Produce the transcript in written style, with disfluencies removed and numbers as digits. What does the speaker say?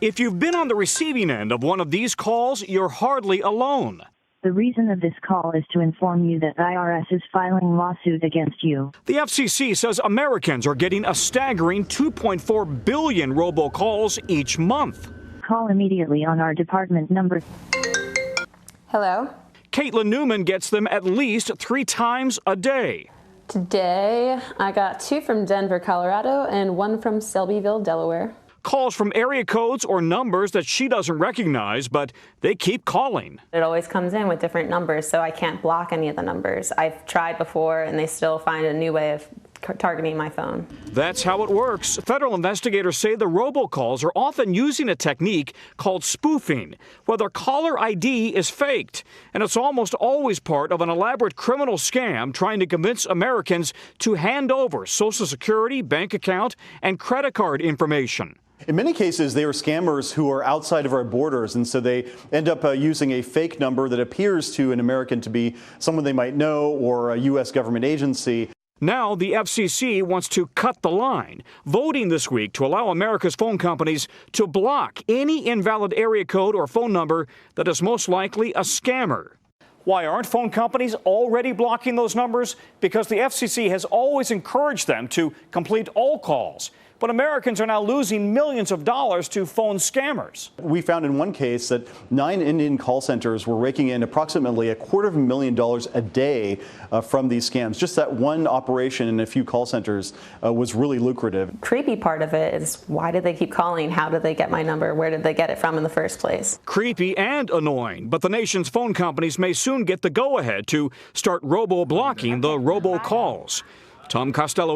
If you've been on the receiving end of one of these calls, you're hardly alone. The reason of this call is to inform you that IRS is filing lawsuit against you. The FCC says Americans are getting a staggering 2.4 billion robocalls each month. Call immediately on our department number. Hello? Caitlin Newman gets them at least 3 times a day. Today, I got 2 from Denver, Colorado, and 1 from Selbyville, Delaware. Calls from area codes or numbers that she doesn't recognize, but they keep calling. It always comes in with different numbers, so I can't block any of the numbers. I've tried before, and they still find a new way of targeting my phone. That's how it works. Federal investigators say the robocalls are often using a technique called spoofing, where their caller ID is faked. And it's almost always part of an elaborate criminal scam trying to convince Americans to hand over Social Security, bank account, and credit card information. In many cases, they are scammers who are outside of our borders, and so they end up using a fake number that appears to an American to be someone they might know or a U.S. government agency. Now the FCC wants to cut the line, voting this week to allow America's phone companies to block any invalid area code or phone number that is most likely a scammer. Why aren't phone companies already blocking those numbers? Because the FCC has always encouraged them to complete all calls. But Americans are now losing millions of dollars to phone scammers. We found in one case that 9 Indian call centers were raking in approximately $250,000 a day from these scams. Just that one operation in a few call centers was really lucrative. Creepy part of it is, why did they keep calling? How did they get my number? Where did they get it from in the first place? Creepy and annoying, but the nation's phone companies may soon get the go-ahead to start robo-blocking the robocalls. Tom Costello.